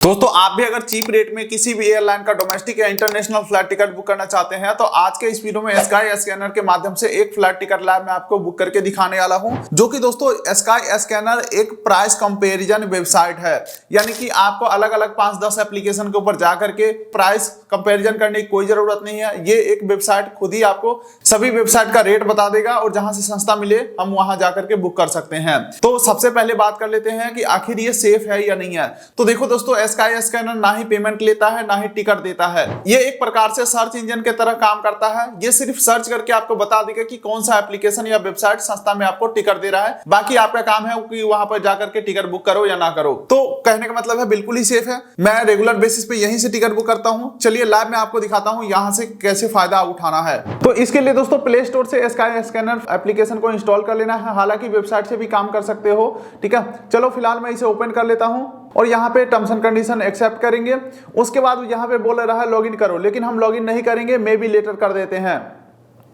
दोस्तों आप भी अगर चीप रेट में किसी भी एयरलाइन का डोमेस्टिक या इंटरनेशनल फ्लाइट टिकट बुक करना चाहते हैं तो आज के इस वीडियो में स्काई स्कैनर के माध्यम से एक फ्लाइट टिकट लाइव मैं आपको बुक करके दिखाने वाला हूं, जो कि दोस्तों स्काई स्कैनर एक प्राइस कंपैरिजन वेबसाइट है। यानी कि आपको अलग अलग 5-10 एप्लीकेशन के ऊपर जाकर के प्राइस कंपैरिजन करने की कोई जरूरत नहीं है। ये एक वेबसाइट खुद ही आपको सभी वेबसाइट का रेट बता देगा और जहां से सस्ता मिले हम वहां जाकर के बुक कर सकते हैं। तो सबसे पहले बात कर लेते हैं कि आखिर ये सेफ है या नहीं है। तो देखो दोस्तों, स्काई स्कैनर ना ही पेमेंट लेता है ना ही टिकट देता है। ये एक प्रकार से सर्च इंजन के तरह काम करता है। ये सिर्फ सर्च करके आपको बता देगा कि कौन सा एप्लीकेशन या वेबसाइट सस्ता में आपको टिकट दे रहा है। बाकी आपका काम है कि वहां पर जाकर के टिकट बुक करो या ना करो। तो कहने का मतलब है बिल्कुल ही सेफ है। मैं रेगुलर बेसिस पे यहीं से टिकट बुक करता हूं। चलिए लाइव में आपको दिखाता हूं यहां से कैसे फायदा उठाना है। तो इसके लिए दोस्तों प्ले स्टोर से स्काई स्कैनर एप्लीकेशन को इंस्टॉल कर लेना है। हालांकि वेबसाइट से भी काम कर सकते हो, ठीक है। चलो फिलहाल मैं इसे ओपन कर लेता हूं और यहाँ पे टर्म्स एंड कंडीशन एक्सेप्ट करेंगे। उसके बाद यहाँ पे बोल रहा है लॉगिन करो, लेकिन हम लॉगिन नहीं करेंगे, मे बी लेटर कर देते हैं।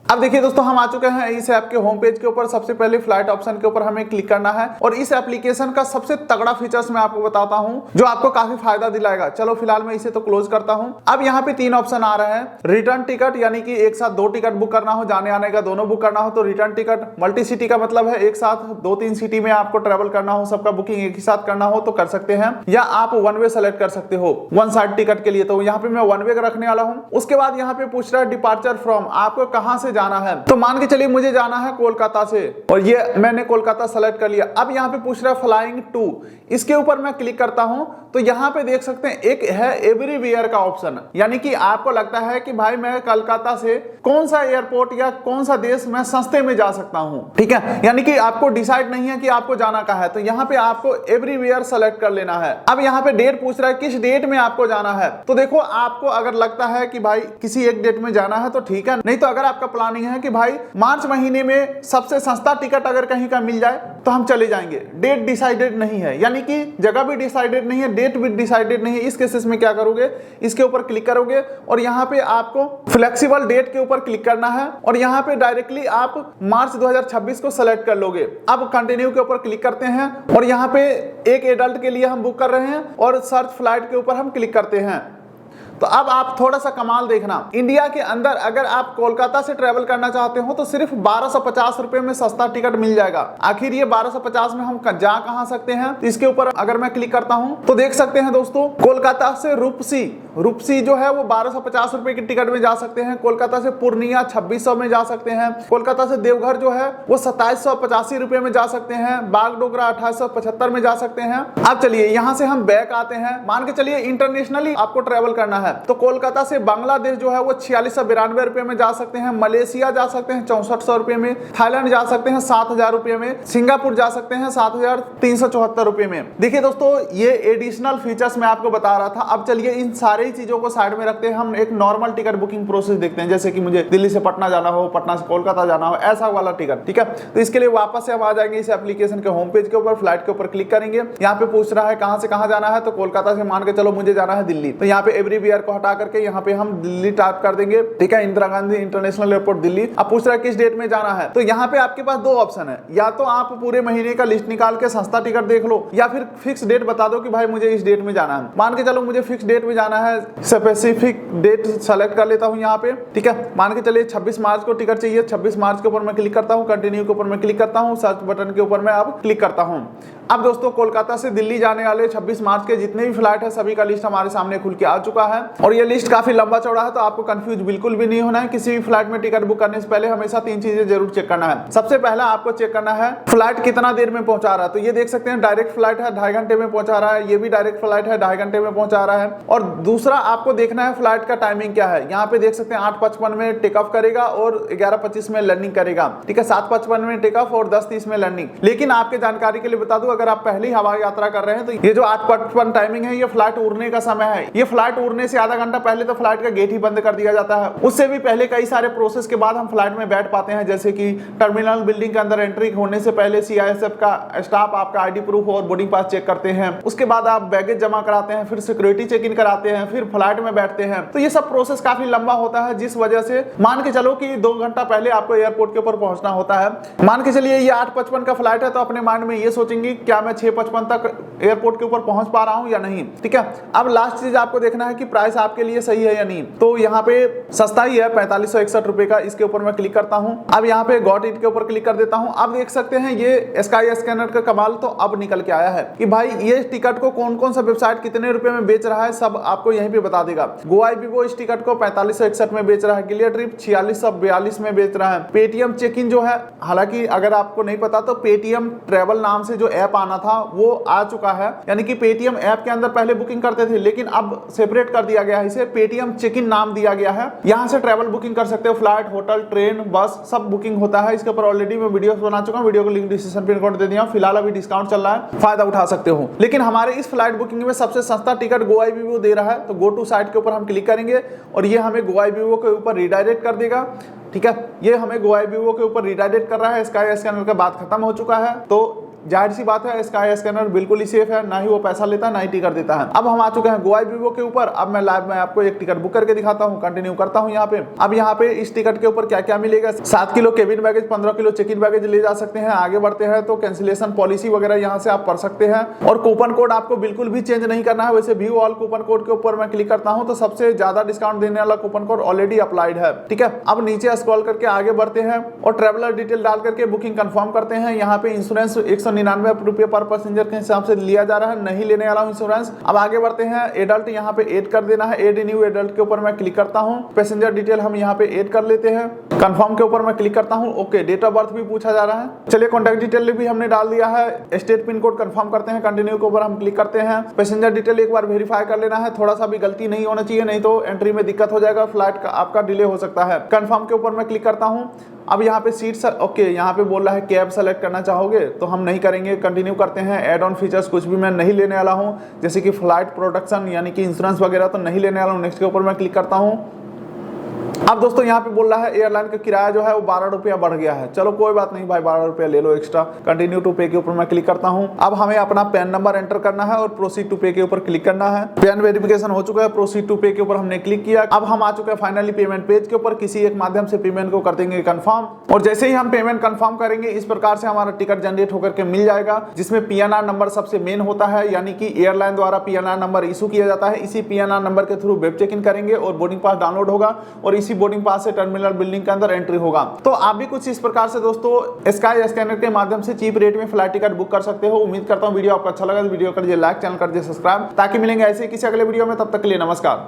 अब देखिए दोस्तों, हम आ चुके हैं इस ऐप के होम पेज के ऊपर। सबसे पहले फ्लाइट ऑप्शन के ऊपर हमें क्लिक करना है और इस एप्लीकेशन का सबसे तगड़ा फीचर्स मैं आपको बताता हूं जो आपको काफी फायदा दिलाएगा। चलो फिलहाल मैं इसे तो क्लोज करता हूं। अब यहाँ पे 3 ऑप्शन आ रहे हैं। रिटर्न टिकट, यानी कि एक साथ 2 टिकट बुक करना हो, जाने आने का दोनों बुक करना हो तो रिटर्न टिकट। मल्टी सिटी का मतलब है एक साथ 2-3 सिटी में आपको ट्रेवल करना हो, सबका बुकिंग एक ही साथ करना हो तो कर सकते हैं। या आप वन वे सेलेक्ट कर सकते हो वन साइड टिकट के लिए। तो यहाँ पे मैं वन वे रखने वाला हूँ। उसके बाद यहाँ पे पूछ रहा है डिपार्चर फ्रॉम, आपको कहाँ से जाना है। तो मान के चलिए मुझे जाना है कोलकाता से और ये मैंने कोलकाता सेलेक्ट कर लिया। अब यहाँ पे पूछ रहा है फ्लाइंग टू, इसके ऊपर मैं क्लिक करता हूं तो यहाँ पे देख सकते हैं एक है एवरीवेयर का ऑप्शन। यानी कि आपको लगता है कि भाई मैं कोलकाता से कौन सा एयरपोर्ट या कौन सा देश मैं सस्ते में जा सकता हूं, ठीक है। यानी कि आपको डिसाइड नहीं है कि आपको जाना कहाँ है, तो यहाँ पे आपको एवरीवेयर सेलेक्ट कर लेना है। अब यहाँ पे डेट पूछ रहा है किस डेट में आपको जाना है। तो देखो, आपको अगर लगता है कि भाई किसी एक डेट में जाना है तो ठीक है, नहीं तो अगर आपका प्लानिंग है कि भाई मार्च महीने में सबसे सस्ता टिकट अगर कहीं का मिल जाए तो हम चले जाएंगे, डेट डिसाइडेड नहीं है, यानी कि जगह भी डिसाइडेड नहीं है, डेट भी डिसाइडेड नहीं है, इस केसेस में क्या करोगे, इसके ऊपर क्लिक करोगे और यहाँ पे आपको फ्लेक्सिबल डेट के ऊपर क्लिक करना है और यहाँ पे डायरेक्टली आप मार्च 2026 को सेलेक्ट कर लोगे। अब कंटिन्यू के ऊपर क्लिक करते हैं और यहाँ पे एक एडल्ट के लिए हम बुक कर रहे हैं और सर्च फ्लाइट के ऊपर हम क्लिक करते हैं। तो अब आप थोड़ा सा कमाल देखना, इंडिया के अंदर अगर आप कोलकाता से ट्रेवल करना चाहते हो तो सिर्फ 1250 रुपए में सस्ता टिकट मिल जाएगा। आखिर ये 1250 में हम जा कहां सकते हैं, तो इसके ऊपर अगर मैं क्लिक करता हूं तो देख सकते हैं दोस्तों, कोलकाता से रूपसी जो है वो 1250 रुपए की टिकट में जा सकते हैं। कोलकाता से पूर्णिया 2600 में जा सकते हैं। कोलकाता से देवघर जो है वो 2785 रुपए में जा सकते हैं। बागडोगरा 2875 में जा सकते हैं। अब चलिए यहां से हम बैक आते हैं। मान के चलिए इंटरनेशनली आपको ट्रेवल करना है तो कोलकाता से बांग्लादेश जो है वो 4692 रुपए में जा सकते हैं। मलेशिया जा सकते हैं 6400 रुपए में। थाईलैंड जा सकते हैं 7000 रुपए में। सिंगापुर जा सकते हैं 7374 रुपए में। देखिए दोस्तों, ये एडिशनल फीचर्स मैं आपको बता रहा था। अब चलिए इन सारी चीजों को साइड में रखते हैं, हम एक नॉर्मल टिकट बुकिंग प्रोसेस देखते हैं। जैसे कि मुझे दिल्ली से पटना जाना हो, पटना से कोलकाता जाना हो, ऐसा वाला टिकट, ठीक है। तो इसके लिए वापस से हम आ जाएंगे इस एप्लीकेशन के होम पेज के ऊपर, फ्लाइट के ऊपर क्लिक करेंगे। यहाँ पे पूछ रहा है कहां से कहां जाना है, तो कोलकाता से मान के चलो मुझे जाना है दिल्ली, तो यहाँ पे एवरीवेयर को हटा करके यहाँ पे हम दिल्ली टाइप कर देंगे, ठीक है। Indira Gandhi international airport Delhi. अब पूछ रहा है किस डेट में जाना है, तो यहाँ पे आपके पास 2 ऑप्शन है। या तो आप पूरे महीने का लिस्ट निकाल के सस्ता टिकट देख लो, या फिर फिक्स डेट बता दो कि भाई मुझे इस डेट में जाना है। मान के चलो मुझे फिक्स डेट में जाना है, स्पेसिफिक डेट सेलेक्ट कर लेता हूँ यहाँ पे, ठीक है। मान के चलिए 26 मार्च को टिकट चाहिए। 26 मार्च के ऊपर मैं क्लिक करता हूँ, कंटिन्यू के ऊपर मैं क्लिक करता हूँ, सर्च बटन के ऊपर मैं अब क्लिक करता हूँ। अब दोस्तों, कोलकाता से दिल्ली जाने वाले 26 मार्च के जितने भी फ्लाइट है सभी का लिस्ट हमारे सामने खुल के आ चुका है और ये लिस्ट काफी लंबा चौड़ा है, तो आपको कंफ्यूज बिल्कुल भी नहीं होना है। किसी भी फ्लाइट में टिकट बुक करने से पहले हमेशा 3 चीजें जरूर चेक करना है। सबसे पहला आपको चेक करना है फ्लाइट कितना देर में पहुंचा रहा है। तो ये देख सकते हैं डायरेक्ट फ्लाइट है, 2.5 घंटे में पहुंचा रहा है। ये भी डायरेक्ट फ्लाइट है, 2.5 घंटे में पहुंचा रहा है। और दूसरा आपको देखना है फ्लाइट का टाइमिंग क्या है। यहाँ पे देख सकते हैं 8:55 में टेक ऑफ करेगा और 11:25 में लैंडिंग करेगा, ठीक है। 7:55 में टेक ऑफ और 10:30 में लैंडिंग। लेकिन आपके जानकारी के लिए बता दूं, अगर आप पहली हवाई यात्रा कर रहे हैं तो ये जो 8:55 टाइमिंग है ये फ्लाइट उड़ने का समय है। ये फ्लाइट उड़ने से आधा घंटा पहले तो फ्लाइट का गेट ही बंद कर दिया जाता है। उससे भी पहले कई सारे प्रोसेस के बाद हम फ्लाइट में बैठ पाते हैं, जैसे कि टर्मिनल बिल्डिंग के अंदर एंट्री होने से पहले सीआईएसएफ का स्टाफ आपका आईडी प्रूफ और बोर्डिंग पास चेक करते हैं। उसके बाद आप बैगेज जमा कराते हैं, फिर सिक्योरिटी चेक इन कराते हैं, फिर फ्लाइट में बैठते हैं। तो ये सब प्रोसेस काफी लंबा होता है, जिस वजह से मान के चलो कि 2 घंटा पहले आपको एयरपोर्ट के ऊपर पहुंचना होता है। मान के चलिए ये 8:55 का फ्लाइट है, तो अपने माइंड में ये सोचेंगे क्या मैं 6:55 तक एयरपोर्ट के ऊपर पहुंच पा रहा हूं या नहीं। ठीक है, अब लास्ट चीज आपको देखना है कि प्राइस आपके लिए सही है या नहीं। तो यहाँ पे सस्ता ही है 4561 रुपए का, इसके ऊपर मैं क्लिक करता हूं। अब यहाँ पे गॉट इट के ऊपर क्लिक कर देता हूं। अब देख सकते हैं ये स्काई स्कैनर का कमाल तो अब निकल के आया है कि भाई ये टिकट को कौन कौन सा वेबसाइट कितने रुपए में बेच रहा है, सब आपको यहीं पे बता देगा। गोआईबीबो इस टिकट को 4561 में बेच रहा है, गिलियर ट्रिप 4642 में बेच रहा है। पेटीएम चेक इन जो है, हालांकि अगर आपको नहीं पता तो पेटीएम ट्रेवल नाम से जो ऐप आना था वो आ चुका है, यानी कि पेटीएम ऐप के अंदर पहले बुकिंग करते थे लेकिन अब सेपरेट कर दिया गया है, इसे पेटीएम चेक इन नाम दिया गया है। यहां से ट्रैवल बुकिंग कर सकते हो, फ्लाइट, होटल, ट्रेन, बस सब बुकिंग होता है। इसके ऊपर ऑलरेडी मैं वीडियोस बना चुका हूं, वीडियो को लिंक डिस्क्रिप्शन पिन कोड दे दिया हूं। फिलहाल अभी डिस्काउंट चल रहा है, फायदा उठा सकते हो। लेकिन हमारे इस फ्लाइट बुकिंग में सबसे सस्ता टिकट गोआईबीबो दे रहा है, तो गो टू साइट के ऊपर हम क्लिक करेंगे और ये हमें गोआईबीबो के ऊपर रिडायरेक्ट कर देगा। ठीक है, ये हमें गोआईबीबो के ऊपर रिडायरेक्ट कर रहा है। स्काई स्कैनर का बात खत्म हो चुका है, तो जाहिर सी बात है स्काई स्कैनर बिल्कुल ही सेफ है, ना ही वो पैसा लेता है ना ही टिकट देता है। अब हम आ चुके हैं गोआईबीबो के ऊपर। अब मैं लाइव में आपको एक टिकट बुक करके दिखाता हूं, कंटिन्यू करता हूं यहाँ पे। अब यहाँ पे इस टिकट के ऊपर क्या क्या मिलेगा, 7 kilo cabin baggage, 15 kilo check in baggage ले जा सकते हैं। आगे बढ़ते हैं तो कैंसिलेशन पॉलिसी वगैरह यहाँ से आप पढ़ सकते हैं, और कूपन कोड आपको बिल्कुल भी चेंज नहीं करना है। वैसे व्यू ऑल कूपन कोड के ऊपर मैं क्लिक करता हूँ तो सबसे ज्यादा डिस्काउंट देने वाला कूपन कोड ऑलरेडी अप्लाइड है। ठीक है, अब नीचे स्क्रॉल करके आगे बढ़ते हैं और ट्रेवलर डिटेल डाल करके बुकिंग कंफर्म करते हैं। यहाँ पे इंश्योरेंस 199 रुपये पर पैसेंजर के हिसाब से लिया जा रहा है, नहीं लेने वाला हूं इंश्योरेंस। अब आगे बढ़ते हैं, एडल्ट यहाँ पे ऐड कर देना है, ऐड न्यू एडल्ट के ऊपर मैं क्लिक करता हूं। पैसेंजर डिटेल हम यहाँ पे ऐड कर लेते हैं, कंफर्म के ऊपर मैं क्लिक करता हूं। ओके, डेट ऑफ बर्थ भी पूछा जा रहा है, चलिए कॉन्टैक्ट डिटेल भी हमने डाल दिया है। स्टेट पिन कोड कंफर्म करते हैं, कंटिन्यू के ऊपर हम क्लिक करते हैं। पैसेंजर डिटेल एक बार वेरीफाई कर लेना है, थोड़ा सा भी गलती नहीं होना चाहिए, नहीं तो एंट्री में दिक्कत हो जाएगा, फ्लाइट का आपका डिले हो सकता है। कंफर्म के ऊपर मैं क्लिक करता हूं। अब यहाँ पे सीट ओके, यहाँ पे बोल रहा है कैब सेलेक्ट करना चाहोगे तो हम नहीं करेंगे, कंटिन्यू करते हैं। एड ऑन फीचर्स कुछ भी मैं नहीं लेने वाला हूँ, जैसे कि फ्लाइट प्रोटेक्शन यानी कि इंश्योरेंस वगैरह तो नहीं लेने वाला हूँ। नेक्स्ट के ऊपर मैं क्लिक करता हूँ। अब दोस्तों यहाँ पे बोल रहा है एयरलाइन का किराया जो है वो 12 रुपया बढ़ गया है, चलो कोई बात नहीं भाई, 12 रुपया ले लो एक्स्ट्रा। कंटिन्यू टू पे के ऊपर मैं क्लिक करता हूँ। अब हमें अपना पैन नंबर एंटर करना है और प्रोसीड टू पे के ऊपर क्लिक करना है। पैन वेरिफिकेशन हो चुका है, प्रोसीड टू पे के ऊपर हमने क्लिक किया। अब हम आ चुके हैं फाइनली पेमेंट पेज के ऊपर, किसी एक माध्यम से पेमेंट को कर देंगे कंफर्म, और जैसे ही हम पेमेंट कंफर्म करेंगे इस प्रकार से हमारा टिकट जनरेट होकर के मिल जाएगा, जिसमें पीएनआर नंबर सबसे मेन होता है, यानी कि एयरलाइन द्वारा पीएनआर नंबर इशू किया जाता है। इसी पीएनआर नंबर के थ्रू वेब चेक इन करेंगे और बोर्डिंग पास डाउनलोड होगा और इसी बोर्डिंग पास से टर्मिनल बिल्डिंग के अंदर एंट्री होगा। तो आप भी कुछ इस प्रकार से दोस्तों स्काई स्कैनर के माध्यम से चीप रेट में फ्लाइट टिकट बुक कर सकते हो। उम्मीद करता हूं वीडियो आपको अच्छा लगा, वीडियो कर दीजिए लाइक, चैनल कर दीजिए सब्सक्राइब, ताकि मिलेंगे ऐसे किसी अगले वीडियो में। तब तक के लिए नमस्कार।